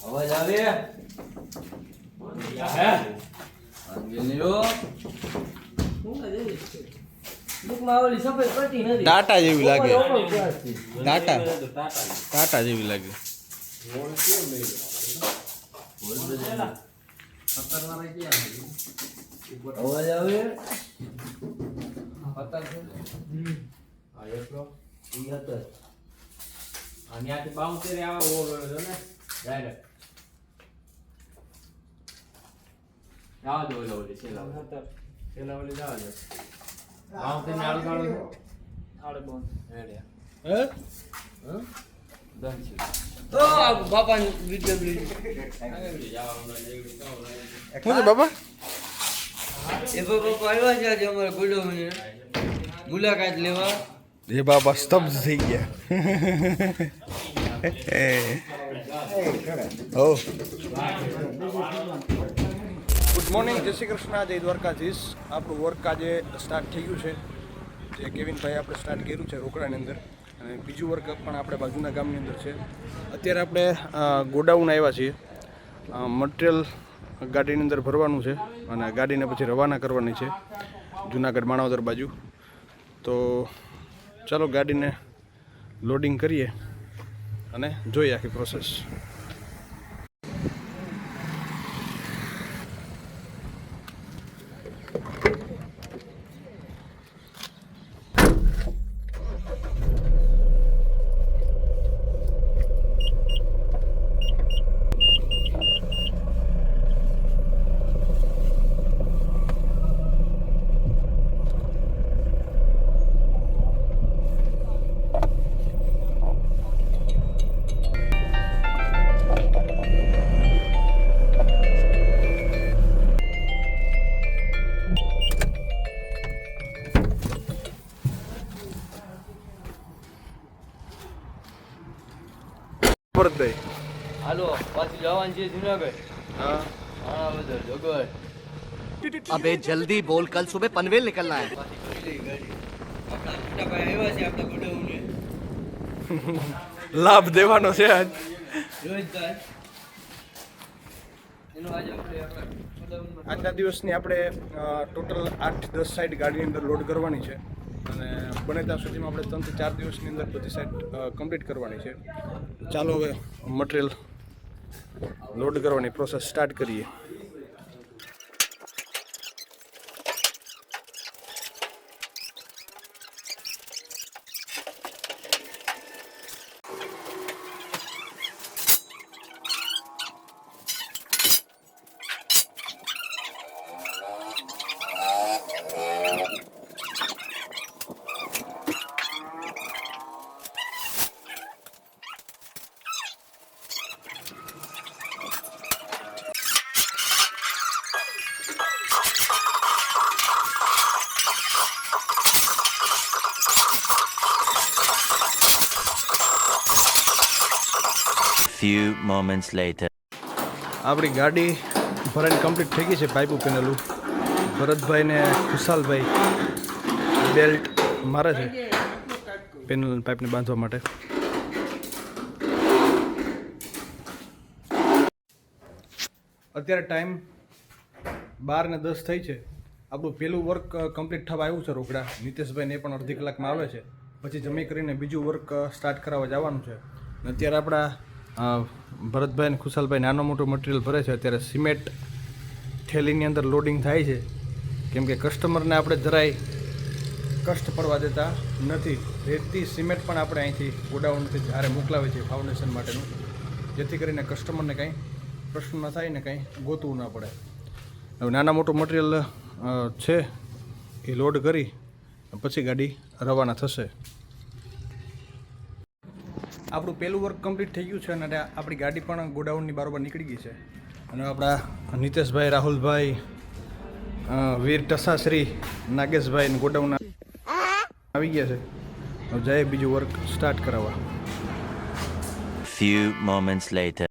અવાજ આવે ટાટા જેવી લાગે ટાટા જેવી લાગે અવાજ આવે અહીંયાથી બાઉન્સર આવે ઓવર ને ડાયરેક્ટ જવા દો ઓલી છેલ્લા ઓલી જવા દો બાઉન્સર ને આડું આડે બોન હે દન છે તો બાપા વિડિયો શું છે બાબા એ બાપા આવ્યા છે આજે અમારે ગોડો મને મુલાકાત લેવા એ બાબા સ્તબ્ધ થઈ ગયા ઓ ગુડ મોર્નિંગ, જય શ્રી કૃષ્ણ, જય દ્વારકાધીશ. આપણું વર્ક આજે સ્ટાર્ટ થઈ ગયું છે. જે કેવિનભાઈ આપણે સ્ટાર્ટ કર્યું છે રોકડાની અંદર, અને બીજું વર્ક પણ આપણે બાજુના ગામની અંદર છે. અત્યારે આપણે ગોડાઉન આવ્યા છીએ. મટીરિયલ ગાડીની અંદર ભરવાનું છે અને ગાડીને પછી રવાના કરવાની છે જુનાગઢ માણાવદર બાજુ. તો ચાલો ગાડીને લોડિંગ કરીએ અને જોઈએ આખી પ્રોસેસ. ભરતભાઈ હાલો પાછી જવાનું છે જુનાગઢ. હા હા બધા જગત अबे जल्दी बोल, कल सुबह पनवेल निकलना है. પાછી કરી લઈ ગાડી. આપણા મોટા ભાઈ આવ્યા છે આપણા ગોડાઉને લાભ દેવાનો છે આજ. રોહિતભાઈ એનો આજે આપણે આપણા ગોડાઉનમાં આજના દિવસની આપણે ટોટલ 8-10 સાઈડ ગાડીની અંદર લોડ કરવાની છે, અને બને ત્યાં સુધીમાં આપણે 3 થી 4 દિવસની અંદર બધી સાઈડ કમ્પ્લીટ કરવાની છે. ચાલો હવે મટીરિયલ લોડ કરવાની પ્રોસેસ સ્ટાર્ટ કરીએ. Few moments later. આપણી ગાડી ભરાઈને કમ્પ્લીટ થઈ ગઈ છે. પાઇપો પેનલું ભરતભાઈ ને ખુશાલભાઈ બેલ્ટ મારે છે પેનલ પાઇપને બાંધવા માટે. અત્યારે ટાઈમ 12:10 થઈ છે. આપણું પહેલું વર્ક કમ્પ્લીટ થવા આવ્યું છે રોકડા. નીતેશભાઈને પણ અડધી કલાકમાં આવે છે. પછી જમી કરીને બીજું વર્ક સ્ટાર્ટ કરાવવા જવાનું છે. અત્યારે આપણા ભરતભાઈ અને ખુશાલભાઈ નાનો મોટો મટીરિયલ ભરે છે. અત્યારે સિમેન્ટ થેલીની અંદર લોડિંગ થાય છે, કેમ કે કસ્ટમરને આપણે જરાય કષ્ટ પડવા દેતા નથી. રેતી સિમેન્ટ પણ આપણે અહીંથી ગોડાઉનથી જ્યારે મોકલાવીએ છીએ ફાઉન્ડેશન માટેનું, જેથી કરીને કસ્ટમરને કાંઈ પ્રશ્ન ન થાય ને કાંઈ ગોતવું ના પડે. હવે નાના મોટું મટીરિયલ છે એ લોડ કરી પછી ગાડી રવાના થશે. આપણું પહેલું વર્ક કમ્પ્લીટ થઈ ગયું છે અને આપણી ગાડી પણ ગોડાઉનની બરાબર નીકળી ગઈ છે અને આપણા નીતેશભાઈ, રાહુલભાઈ, વીર ટસાશ્રી, નાગેશભાઈ ને ગોડાઉન આવી ગયા છે. હવે જાય બીજું વર્ક સ્ટાર્ટ કરાવવા. Few moments later.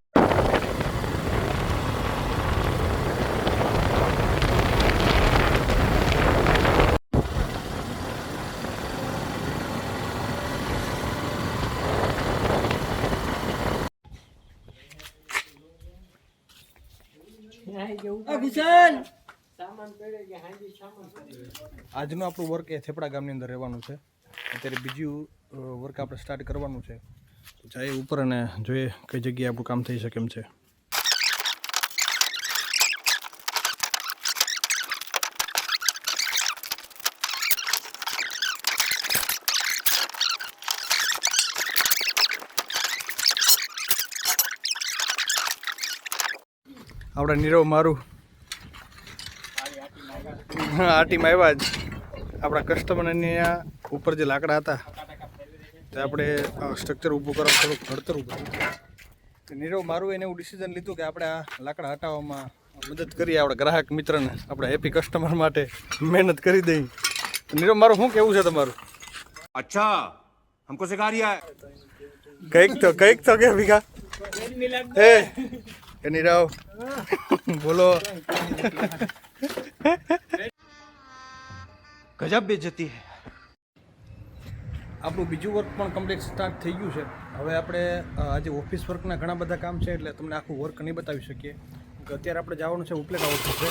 આજનું આપણું વર્ક એ થેપડા ગામની અંદર રહેવાનું છે. અત્યારે બીજું વર્ક આપણે સ્ટાર્ટ કરવાનું છે. તો જઈએ ઉપર અને જોઈએ કઈ જગ્યાએ આપણું કામ થઈ શકે એમ છે. આપણા નીરવ મારું આટીમાં આવ્યા જ. આપણા કસ્ટમરની ઉપર જે લાકડા હતા તે આપણે સ્ટ્રક્ચર ઊભું કરવા થોડુંક ઘડતર ઊભું કર્યું. નીરવ મારું એને એવું ડિસિઝન લીધું કે આપણે આ લાકડા હટાવવામાં મદદ કરીએ આપણા ગ્રાહક મિત્રને, આપણા હેપી કસ્ટમર માટે મહેનત કરી દઈએ. નીરવ મારું શું કેવું છે તમારું? अच्छा हमको सिखा रिया કંઈક તો કે ભીખા એ નીરવ બોલો. गजब बेइज्जती है. આપણું બીજું વર્ક પણ કમ્પ્લીટ સ્ટાર્ટ થઈ ગયું છે. હવે આપણે આજે ઓફિસ વર્કના ઘણા બધા કામ છે એટલે તમને આખું વર્ક નહીં બતાવી શકીએ. અત્યારે આપણે જવાનું છે ઉપલેટા ઓફિસે.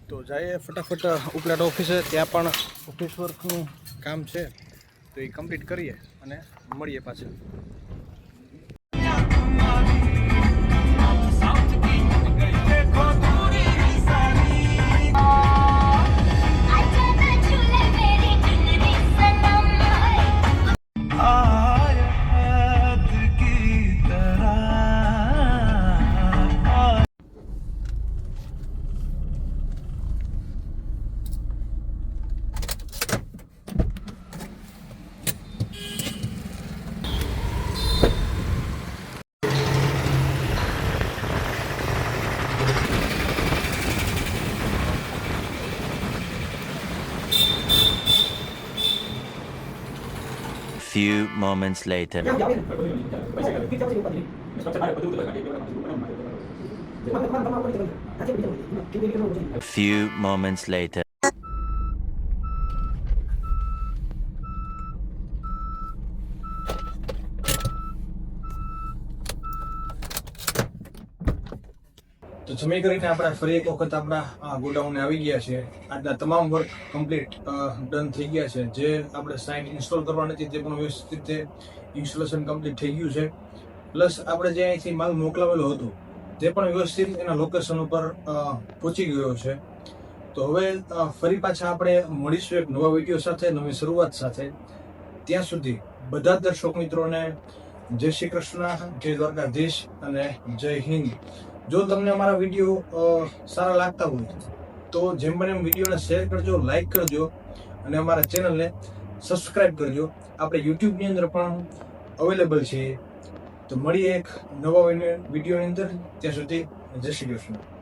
તો જઈએ ફટાફટ ઉપલેટા ઓફિસે. ત્યાં પણ ઓફિસ વર્કનું કામ છે તો એ કમ્પ્લીટ કરીએ અને મળીએ પાછા. Few moments later. Few moments later. તો જમી કરીને આપણે ફરી એક વખત આપણા ગોડાઉને આવી ગયા છે. આજના તમામ વર્ક કમ્પ્લીટ ડન થઈ ગયા છે. જે આપણે સાઇટ ઇન્સ્ટોલ કરવાની હતી તે પણ વ્યવસ્થિત રીતે ઇન્સ્ટોલેશન કમ્પ્લીટ થઈ ગયું છે. પ્લસ આપણે જે અહીંથી માલ મોકલાવેલો હતો તે પણ વ્યવસ્થિત એના લોકેશન ઉપર પહોંચી ગયો છે. તો હવે ફરી પાછા આપણે મળીશું એક નવા વિડીયો સાથે, નવી શરૂઆત સાથે. ત્યાં સુધી બધા દર્શક મિત્રોને જય શ્રી કૃષ્ણ, જય દ્વારકાધીશ અને જય હિન્દ. જો તમને અમારા વિડીયો સારા લાગતા હોય તો જેમ બને એમ વિડીયોને શેર કરજો, લાઈક કરજો અને અમારા ચેનલને સબસ્ક્રાઈબ કરજો. આપણે યુટ્યુબની અંદર પણ અવેલેબલ છીએ. તો મળીએ એક નવા વિડીયોની અંદર. ત્યાં સુધી જય શ્રી કૃષ્ણ.